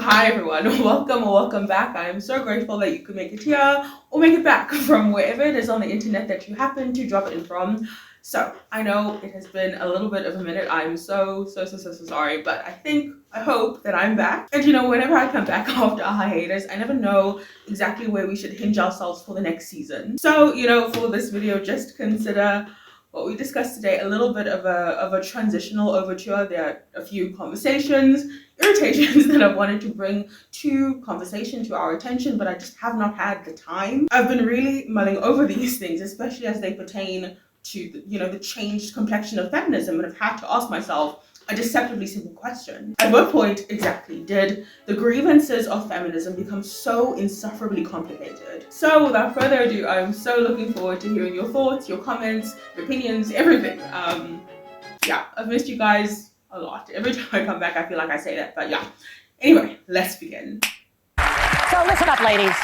Hi everyone, welcome or welcome back. I am so grateful that you could make it here or make it back from wherever it is on the internet that you happen to drop it in from. So I know it has been a little bit of a minute. I'm so sorry, but I hope that I'm back. And whenever I come back after a hiatus, I never know exactly where we should hinge ourselves for the next season. So, for this video, just consider what we discussed today a little bit of a transitional overture. There are a few conversations, irritations that I wanted to bring to conversation, to our attention, but I just have not had the time. I've been really mulling over these things, especially as they pertain to the changed complexion of feminism, and I've had to ask myself a deceptively simple question. At what point exactly did the grievances of feminism become so insufferably complicated? So without further ado, I'm so looking forward to hearing your thoughts, your comments, your opinions, everything. Yeah, I've missed you guys a lot. Every time I come back, I feel like I say that, but yeah. Anyway, let's begin. So listen up, ladies.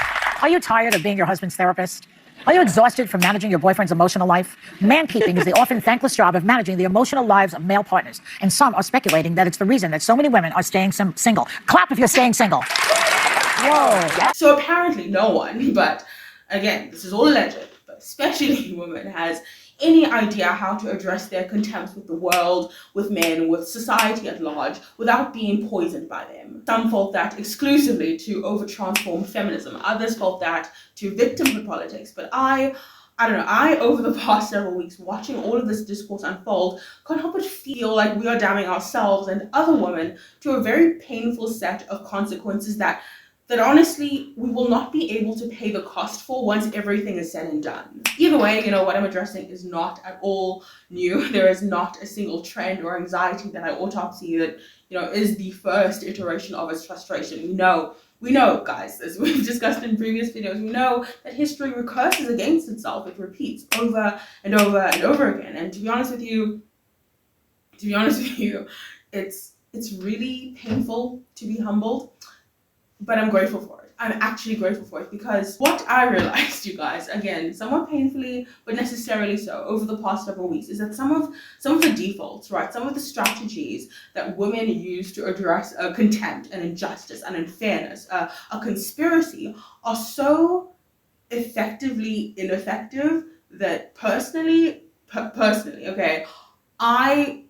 Are you tired of being your husband's therapist? Are you exhausted from managing your boyfriend's emotional life? Mankeeping is the often thankless job of managing the emotional lives of male partners, and some are speculating that it's the reason that so many women are staying single. Clap if you're staying single. Whoa. So apparently no one, but again, this is all alleged, but especially women, has any idea how to address their contempt with the world, with men, with society at large, without being poisoned by them. Some fault that exclusively to over-transform feminism. Others fault that to victimhood politics. But I don't know, over the past several weeks, watching all of this discourse unfold, can't help but feel like we are damning ourselves and other women to a very painful set of consequences that honestly, we will not be able to pay the cost for once everything is said and done. Either way, what I'm addressing is not at all new. There is not a single trend or anxiety that I autopsy that, is the first iteration of its frustration. We know, guys, as we've discussed in previous videos, we know that history recurses against itself. It repeats over and over and over again. And to be honest with you, it's really painful to be humbled. But I'm grateful for it. I'm actually grateful for it because what I realized, you guys, again, somewhat painfully, but necessarily so, over the past several weeks, is that some of the defaults, right, some of the strategies that women use to address contempt and injustice and unfairness, a conspiracy, are so effectively ineffective that personally, okay, I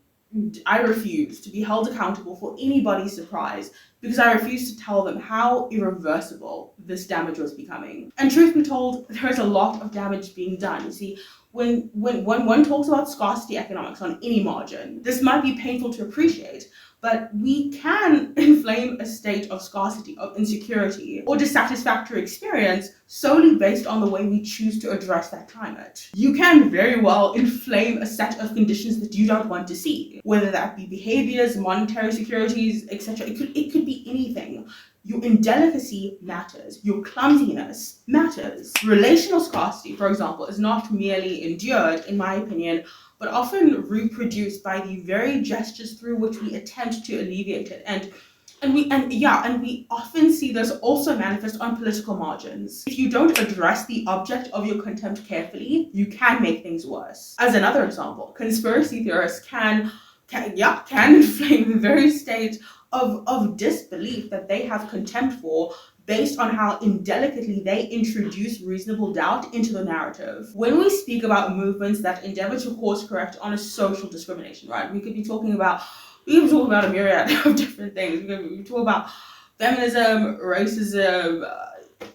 refuse to be held accountable for anybody's surprise because I refuse to tell them how irreversible this damage was becoming. And truth be told, there is a lot of damage being done. You see, when one talks about scarcity economics on any margin, this might be painful to appreciate, but we can inflame a state of scarcity, of insecurity, or dissatisfactory experience solely based on the way we choose to address that climate. You can very well inflame a set of conditions that you don't want to see, whether that be behaviors, monetary securities, etc. It could be anything. Your indelicacy matters. Your clumsiness matters. Relational scarcity, for example, is not merely endured, in my opinion, but often reproduced by the very gestures through which we attempt to alleviate it. And we often see this also manifest on political margins. If you don't address the object of your contempt carefully, you can make things worse. As another example, conspiracy theorists can inflame the very state of disbelief that they have contempt for based on how indelicately they introduce reasonable doubt into the narrative. When we speak about movements that endeavor to course correct on a social discrimination, right? We could be talking about a myriad of different things. We could talk about feminism, racism,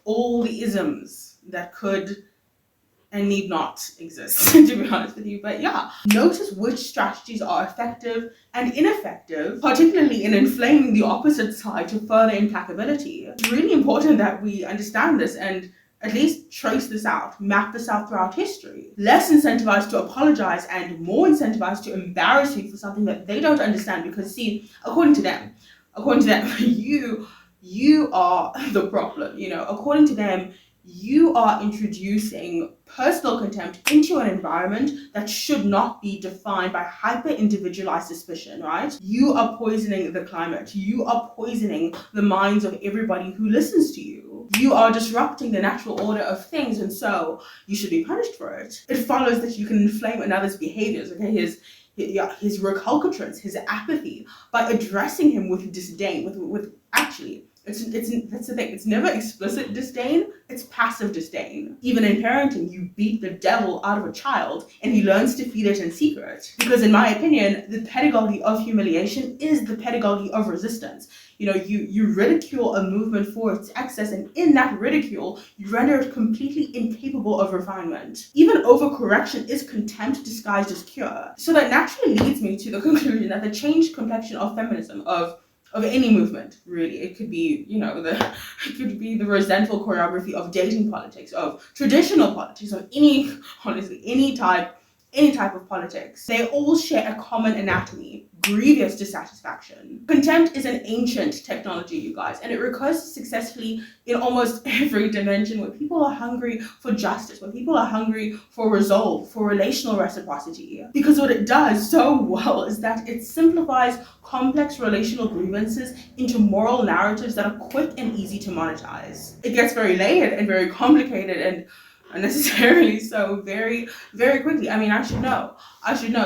all the isms that could and need not exist, to be honest with you. But yeah, notice which strategies are effective and ineffective, particularly in inflaming the opposite side to further implacability. It's really important that we understand this and at least trace this out, map this out throughout history. Less incentivized to apologize and more incentivized to embarrass you for something that they don't understand, because see, according to them, you are the problem. According to them, you are introducing personal contempt into an environment that should not be defined by hyper-individualized suspicion, right? You are poisoning the climate. You are poisoning the minds of everybody who listens to you. You are disrupting the natural order of things, and so you should be punished for it. It follows that you can inflame another's behaviors, okay? His recalcitrance, his apathy, by addressing him with disdain, with actually That's the thing. It's never explicit disdain. It's passive disdain. Even in parenting, you beat the devil out of a child and he learns to feed it in secret. Because in my opinion, the pedagogy of humiliation is the pedagogy of resistance. You ridicule a movement for its excess, and in that ridicule, you render it completely incapable of refinement. Even overcorrection is contempt disguised as cure. So that naturally leads me to the conclusion that the changed complexion of feminism, of any movement, really. It could be, it could be the resentful choreography of dating politics, of traditional politics, of any type of politics. They all share a common anatomy: grievous dissatisfaction. Contempt is an ancient technology, you guys, and it recurs successfully in almost every dimension where people are hungry for justice, when people are hungry for resolve, for relational reciprocity. Because what it does so well is that it simplifies complex relational grievances into moral narratives that are quick and easy to monetize. It gets very layered and very complicated and unnecessarily so very, very quickly. I mean, I should know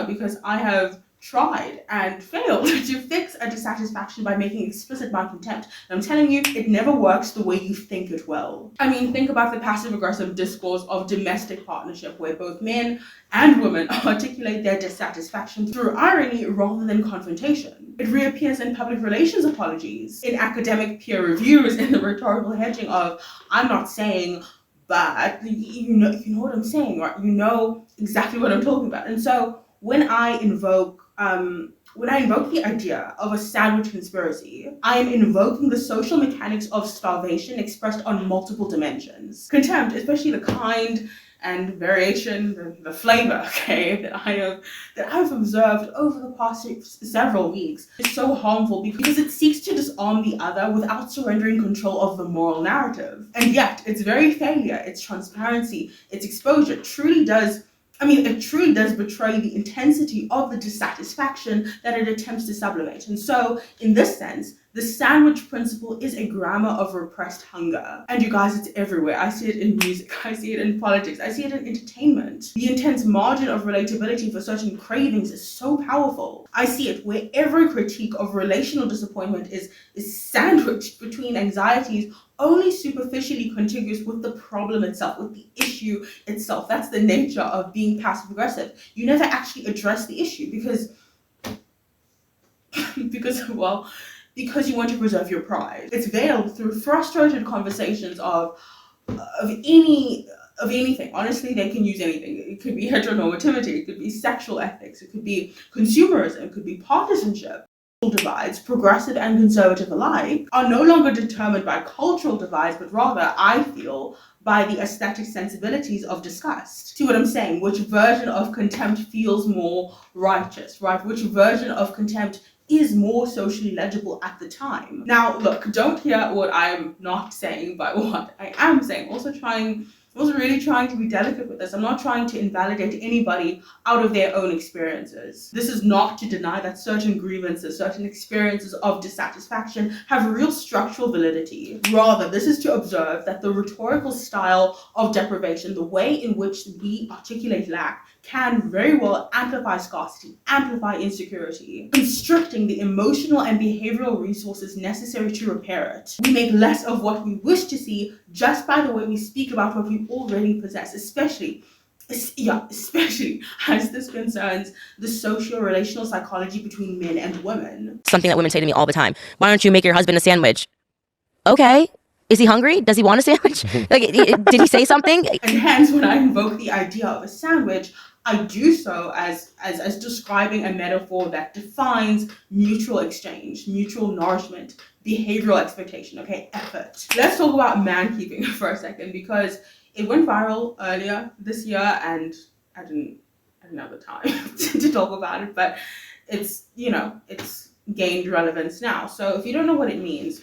because I have tried and failed to fix a dissatisfaction by making explicit my contempt. And I'm telling you, it never works the way you think it will. I mean, think about the passive-aggressive discourse of domestic partnership, where both men and women articulate their dissatisfaction through irony rather than confrontation. It reappears in public relations apologies, in academic peer reviews, in the rhetorical hedging of, I'm not saying, but you know what I'm saying, right? You know exactly what I'm talking about. And so when I invoke the idea of a sandwich conspiracy, I am invoking the social mechanics of starvation expressed on multiple dimensions. Contempt, especially the kind and variation, the flavor, okay, that I've observed over the past several weeks, is so harmful because it seeks to disarm the other without surrendering control of the moral narrative. And yet, its very failure, its transparency, its exposure it truly does betray the intensity of the dissatisfaction that it attempts to sublimate. And so, in this sense, the sandwich principle is a grammar of repressed hunger. And you guys, it's everywhere. I see it in music, I see it in politics, I see it in entertainment. The intense margin of relatability for certain cravings is so powerful. I see it where every critique of relational disappointment is sandwiched between anxieties only superficially contiguous with the problem itself, with the issue itself. That's the nature of being passive aggressive. You never actually address the issue because you want to preserve your pride. It's veiled through frustrated conversations of anything. Honestly, they can use anything. It could be heteronormativity, it could be sexual ethics, it could be consumerism, it could be partisanship. Divides, progressive and conservative alike, are no longer determined by cultural divides, but rather, I feel, by the aesthetic sensibilities of disgust. See what I'm saying? Which version of contempt feels more righteous, right? Which version of contempt is more socially legible at the time? Now, look, don't hear what I'm not saying, but what I am saying. Also really trying to be delicate with this. I'm not trying to invalidate anybody out of their own experiences. This is not to deny that certain grievances, certain experiences of dissatisfaction have real structural validity. Rather, this is to observe that the rhetorical style of deprivation, the way in which we articulate lack, can very well amplify scarcity, amplify insecurity, constricting the emotional and behavioral resources necessary to repair it. We make less of what we wish to see just by the way we speak about what we already possess, especially as this concerns the socio-relational psychology between men and women. Something that women say to me all the time. Why don't you make your husband a sandwich? Okay. Is he hungry? Does he want a sandwich? Did he say something? And hence, when I invoke the idea of a sandwich, I do so as describing a metaphor that defines mutual exchange, mutual nourishment, behavioral expectation, okay, effort. Let's talk about mankeeping for a second, because it went viral earlier this year and I didn't have the time to talk about it, but it's gained relevance now. So if you don't know what it means,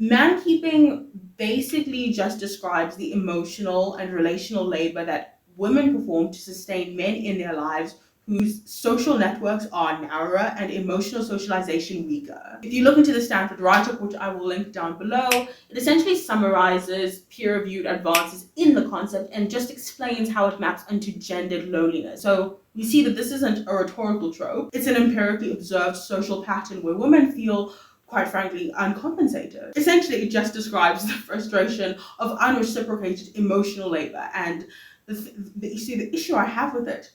mankeeping basically just describes the emotional and relational labor that women perform to sustain men in their lives whose social networks are narrower and emotional socialization weaker. If you look into the Stanford write-up, which I will link down below, it essentially summarizes peer-reviewed advances in the concept and just explains how it maps onto gendered loneliness. So we see that this isn't a rhetorical trope, it's an empirically observed social pattern where women feel quite frankly, uncompensated. Essentially, it just describes the frustration of unreciprocated emotional labor. And the issue I have with it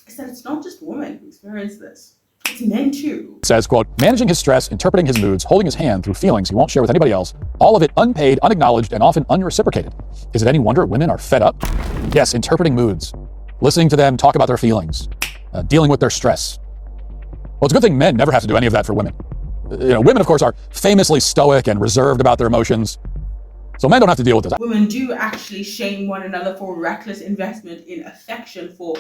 is that it's not just women who experience this. It's men too. Says, quote, managing his stress, interpreting his moods, holding his hand through feelings he won't share with anybody else, all of it unpaid, unacknowledged, and often unreciprocated. Is it any wonder women are fed up? Yes, interpreting moods, listening to them talk about their feelings, dealing with their stress. Well, it's a good thing men never have to do any of that for women. Women, of course, are famously stoic and reserved about their emotions, so men don't have to deal with this. Women do actually shame one another for reckless investment in affection, for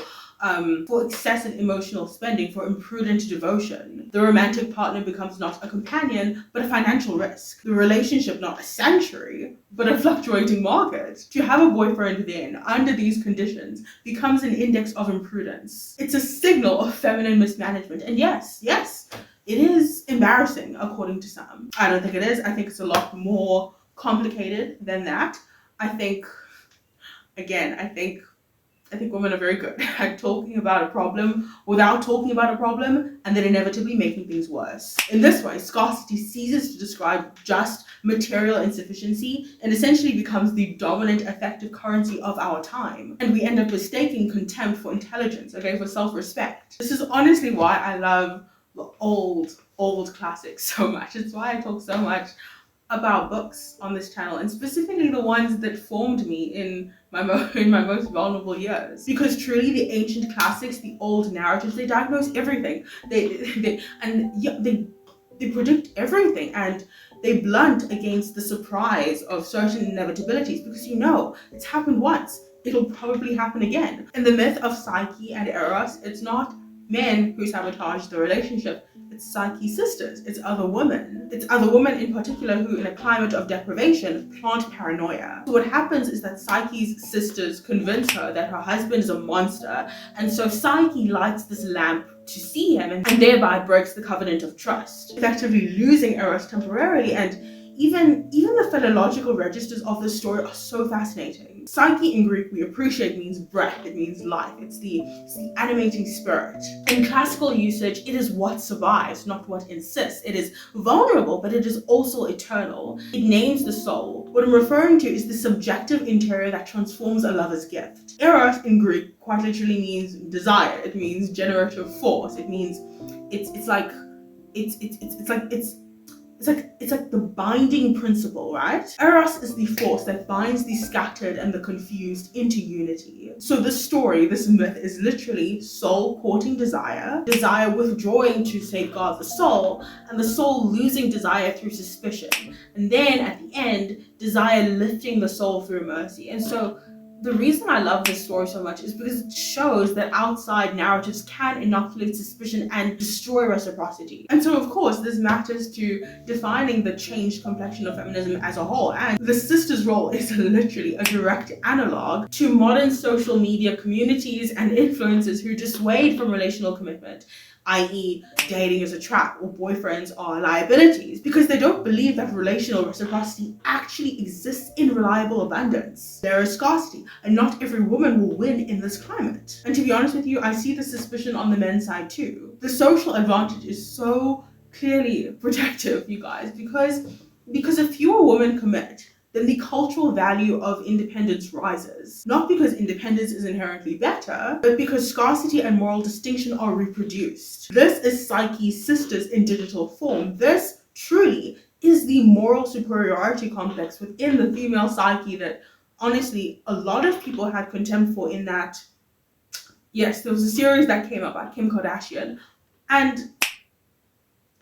excessive emotional spending, for imprudent devotion. The romantic partner becomes not a companion, but a financial risk. The relationship not a sanctuary, but a fluctuating market. To have a boyfriend then, under these conditions, becomes an index of imprudence. It's a signal of feminine mismanagement. And yes, it is embarrassing, according to some. I don't think it is. I think it's a lot more complicated than that. I think women are very good at talking about a problem without talking about a problem, and then inevitably making things worse. In this way, scarcity ceases to describe just material insufficiency and essentially becomes the dominant effective currency of our time. And we end up mistaking contempt for intelligence, for self-respect. This is honestly why I love the old classics so much. It's why I talk so much about books on this channel, and specifically the ones that formed me in my most vulnerable years. Because truly, the ancient classics, the old narratives, they diagnose everything. They predict everything, and they blunt against the surprise of certain inevitabilities, because it's happened once, it'll probably happen again. In the myth of Psyche and Eros, it's not men who sabotage the relationship, it's Psyche sisters, it's other women. It's other women in particular who, in a climate of deprivation, plant paranoia. So what happens is that Psyche's sisters convince her that her husband is a monster, and so Psyche lights this lamp to see him, and thereby breaks the covenant of trust, effectively losing Eros temporarily. And even the philological registers of this story are so fascinating. Psyche in Greek, we appreciate, means breath, it means life, it's the animating spirit. In classical usage, it is what survives, not what insists. It is vulnerable, but it is also eternal. It names the soul. What I'm referring to is the subjective interior that transforms a lover's gift. Eros in Greek quite literally means desire. It means generative force. It means it's like the binding principle, right? Eros is the force that binds the scattered and the confused into unity. So this myth is literally soul courting desire, desire withdrawing to safeguard the soul, and the soul losing desire through suspicion. And then at the end, desire lifting the soul through mercy. And so the reason I love this story so much is because it shows that outside narratives can inoculate suspicion and destroy reciprocity. And so, of course, this matters to defining the changed complexion of feminism as a whole. And the sister's role is literally a direct analog to modern social media communities and influencers who dissuade from relational commitment, i.e. dating is a trap or boyfriends are liabilities, because they don't believe that relational reciprocity actually exists in reliable abundance. There is scarcity, and not every woman will win in this climate. And to be honest with you, I see the suspicion on the men's side too. The social advantage is so clearly protective, you guys, because if fewer women commit, then the cultural value of independence rises. Not because independence is inherently better, but because scarcity and moral distinction are reproduced. This is Psyche's sisters in digital form. This truly is the moral superiority complex within the female psyche that, honestly, a lot of people had contempt for, in that, yes, there was a series that came out by Kim Kardashian, and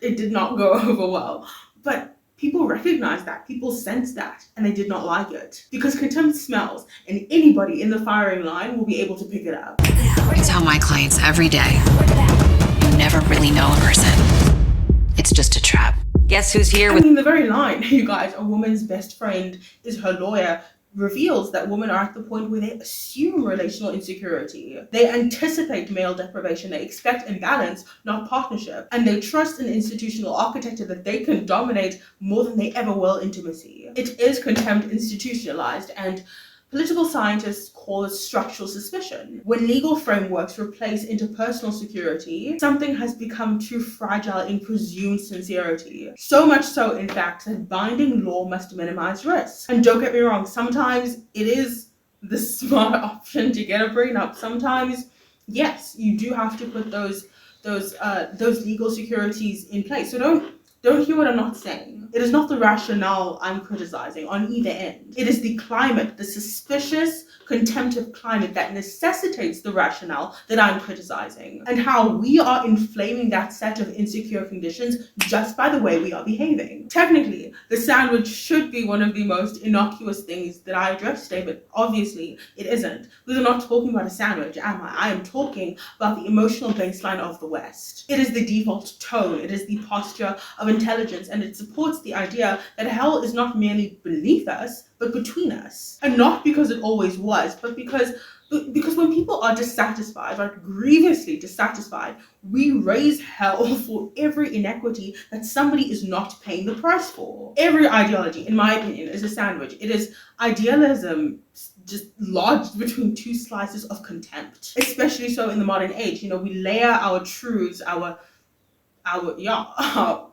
it did not go over well. But people recognize that, people sense that, and they did not like it. Because contempt smells, and anybody in the firing line will be able to pick it up. I tell my clients every day, you never really know a person. It's just a trap. Guess who's here with— the very line, you guys, a woman's best friend is her lawyer, reveals that women are at the point where they assume relational insecurity. They anticipate male deprivation, they expect imbalance, not partnership, and they trust an institutional architecture that they can dominate more than they ever will intimacy. It is contempt institutionalized, and Political scientists call it structural suspicion. When legal frameworks replace interpersonal security, something has become too fragile in presumed sincerity. So much so, in fact, that binding law must minimize risk. And don't get me wrong, sometimes it is the smart option to get a prenup. Sometimes, yes, you do have to put those legal securities in place. So don't hear what I'm not saying. It is not the rationale I'm criticizing on either end. It is the climate, the suspicious, contemptive climate that necessitates the rationale that I'm criticizing, and how we are inflaming that set of insecure conditions just by the way we are behaving. Technically, the sandwich should be one of the most innocuous things that I address today, but obviously it isn't, because I'm not talking about a sandwich, am I? I am talking about the emotional baseline of the West. It is the default tone, it is the posture of intelligence, and it supports the idea that hell is not merely beneath us, but between us. And not because it always was, but because when people are dissatisfied, like grievously dissatisfied, we raise hell for every inequity that somebody is not paying the price for. Every ideology, in my opinion, is a sandwich. It is idealism just lodged between two slices of contempt, especially so in the modern age. You know, we layer our truths,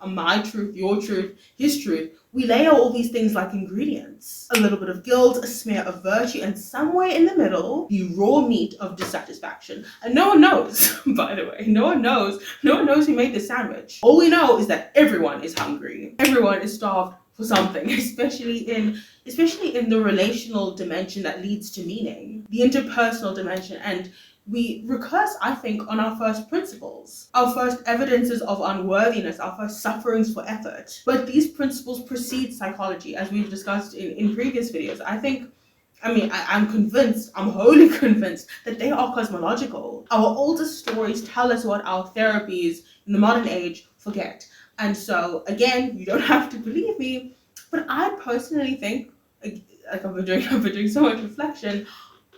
my truth, your truth, his truth. We layer all these things like ingredients. A little bit of guilt, a smear of virtue, and somewhere in the middle, the raw meat of dissatisfaction. And no one knows, by the way, no one knows who made this sandwich. All we know is that everyone is hungry. Everyone is starved for something, especially in the relational dimension that leads to meaning, the interpersonal dimension. And we recurse, I think, on our first principles, our first evidences of unworthiness, our first sufferings for effort. But these principles precede psychology, as we've discussed in previous videos. I'm convinced, I'm wholly convinced that they are cosmological. Our oldest stories tell us what our therapies in the modern age forget. And so, again, you don't have to believe me, but I personally think, like I've been doing so much reflection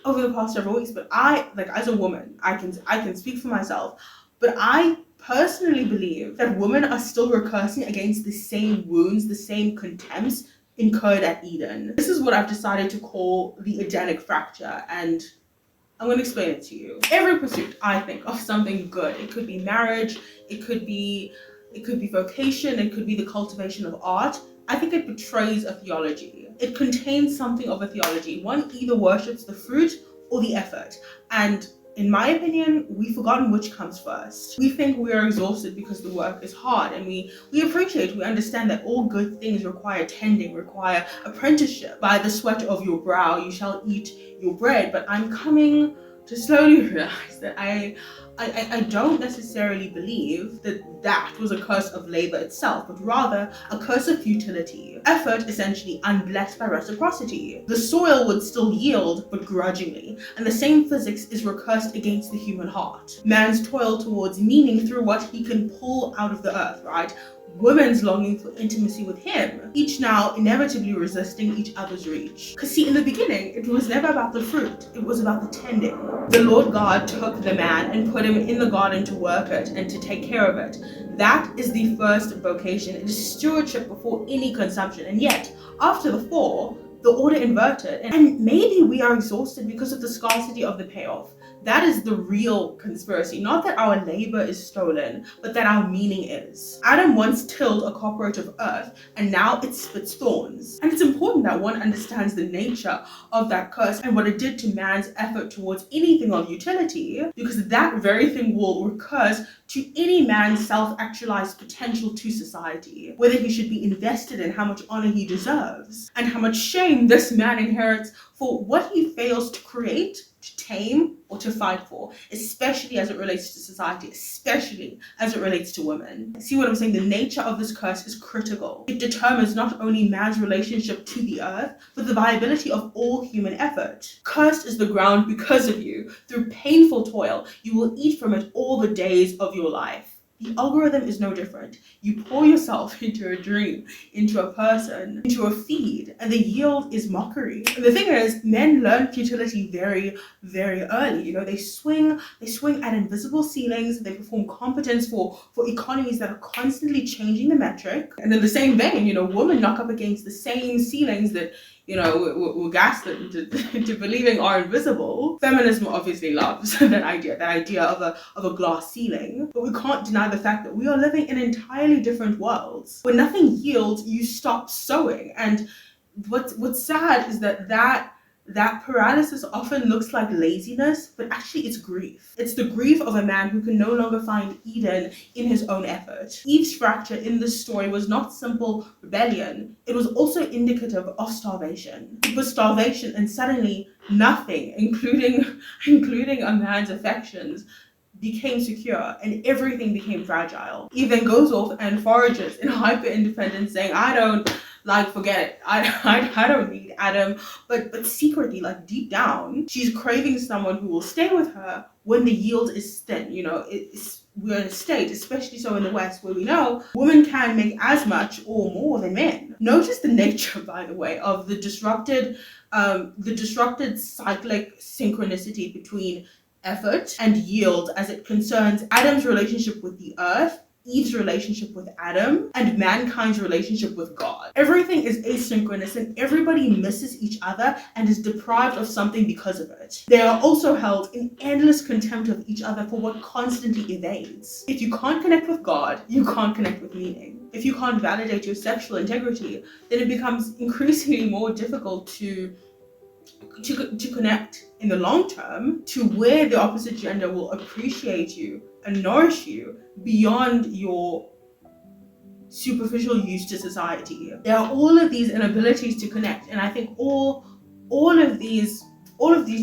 over the past several weeks, but as a woman, I can speak for myself, but I personally believe that women are still recursing against the same wounds, the same contempts incurred at Eden. This is what I've decided to call the Edenic fracture, and I'm going to explain it to you. Every pursuit, I think, of something good, it could be marriage, it could be vocation, it could be the cultivation of art, I think it betrays a theology. It contains something of a theology. One either worships the fruit or the effort. And in my opinion, we've forgotten which comes first. We think we are exhausted because the work is hard, and we understand that all good things require tending, require apprenticeship. By the sweat of your brow you shall eat your bread. But I'm coming to slowly realize that I don't necessarily believe that was a curse of labor itself, but rather a curse of futility. Effort essentially unblessed by reciprocity. The soil would still yield, but grudgingly, and the same physics is recursed against the human heart. Man's toil towards meaning through what he can pull out of the earth, right? Women's longing for intimacy with him, each now inevitably resisting each other's reach. Because see, in the beginning, it was never about the fruit, it was about the tending. The Lord God took the man and put him in the garden to work it and to take care of it. That is the first vocation. It is stewardship before any consumption. And yet, after the fall, the order inverted. And maybe we are exhausted because of the scarcity of the payoff. That is the real conspiracy. Not that our labor is stolen, but that our meaning is. Adam once tilled a copperate of earth, and now it spits thorns. And it's important that one understands the nature of that curse and what it did to man's effort towards anything of utility, because that very thing will recurse to any man's self-actualized potential to society, whether he should be invested in how much honor he deserves, and how much shame this man inherits for what he fails to create, to tame, or to fight for, especially as it relates to society, especially as it relates to women. See what I'm saying? The nature of this curse is critical. It determines not only man's relationship to the earth, but the viability of all human effort. Cursed is the ground because of you. Through painful toil, you will eat from it all the days of your life. The algorithm is no different. You pour yourself into a dream, into a person, into a feed, and the yield is mockery. And the thing is, men learn futility very, very early. You know, they swing at invisible ceilings. They perform competence for economies that are constantly changing the metric. And in the same vein, you know, women knock up against the same ceilings that we're gaslit into believing are invisible. Feminism obviously loves that idea of a glass ceiling, but we can't deny the fact that we are living in entirely different worlds. When nothing yields, you stop sowing, and what's sad is that paralysis often looks like laziness, but actually it's grief. It's the grief of a man who can no longer find Eden in his own effort. Eve's fracture in this story was not simple rebellion, it was also indicative of starvation. It was starvation and suddenly nothing, including a man's affections, became secure and everything became fragile. Eve then goes off and forages in hyper independence, saying, forget it. I don't need Adam. But secretly, like deep down, she's craving someone who will stay with her when the yield is thin. We're in a state, especially so in the West, where we know women can make as much or more than men. Notice the nature, by the way, of the disrupted cyclic synchronicity between effort and yield as it concerns Adam's relationship with the earth, Eve's relationship with Adam, and mankind's relationship with God. Everything is asynchronous and everybody misses each other and is deprived of something because of it. They are also held in endless contempt of each other for what constantly evades. If you can't connect with God, you can't connect with meaning. If you can't validate your sexual integrity, then it becomes increasingly more difficult to connect in the long term to where the opposite gender will appreciate you and nourish you beyond your superficial use to society. There are all of these inabilities to connect, and I think all of these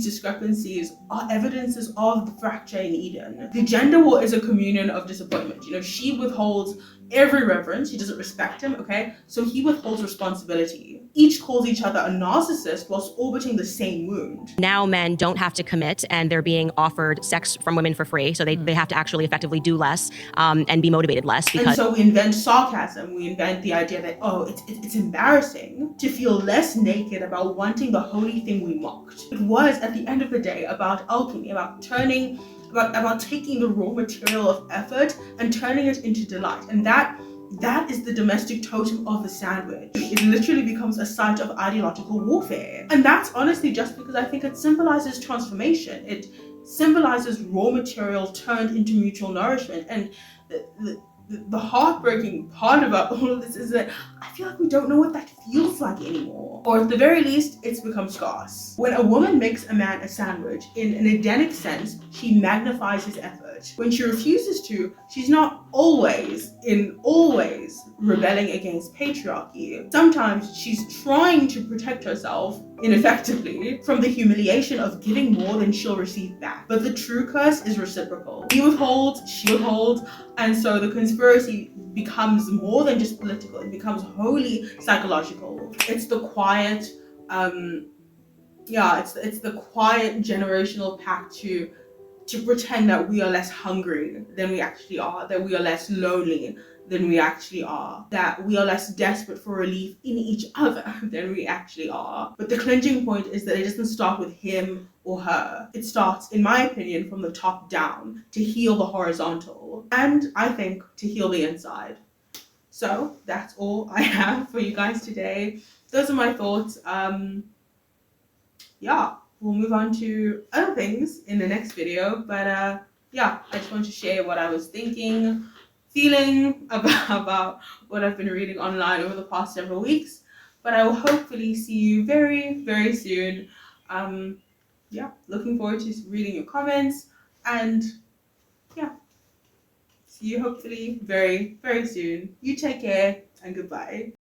discrepancies are evidences of the fracture in Eden. The gender war is a communion of disappointment. She withholds every reverence. She doesn't respect him, okay? So he withholds responsibility. Each calls each other a narcissist whilst orbiting the same wound. Now men don't have to commit and they're being offered sex from women for free. So they have to actually effectively do less and be motivated less. Because and so we invent sarcasm. We invent the idea that, it's embarrassing to feel less naked about wanting the holy thing we mocked. It was, at the end of the day, about alchemy, about taking the raw material of effort and turning it into delight. And that is the domestic totem of the sandwich. It literally becomes a site of ideological warfare. And that's honestly just because I think it symbolizes transformation. It symbolizes raw material turned into mutual nourishment. And the heartbreaking part about all of this is that I feel like we don't know what that feels like anymore. Or at the very least, it's become scarce. When a woman makes a man a sandwich, in an Edenic sense, she magnifies his effort. When she refuses to, she's not always rebelling against patriarchy. Sometimes she's trying to protect herself, ineffectively, from the humiliation of giving more than she'll receive back. But the true curse is reciprocal. He withholds, she withholds, and so the conspiracy becomes more than just political. It becomes wholly psychological. It's the quiet, it's the quiet generational pact to pretend that we are less hungry than we actually are, that we are less lonely than we actually are, that we are less desperate for relief in each other than we actually are. But the clinching point is that it doesn't start with him or her. It starts, in my opinion, from the top down to heal the horizontal, and I think to heal the inside. So that's all I have for you guys today. Those are my thoughts. We'll move on to other things in the next video, but I just want to share what I was thinking, feeling about what I've been reading online over the past several weeks. But I will hopefully see you very, very soon. Looking forward to reading your comments, and see you hopefully very, very soon. You take care, and goodbye.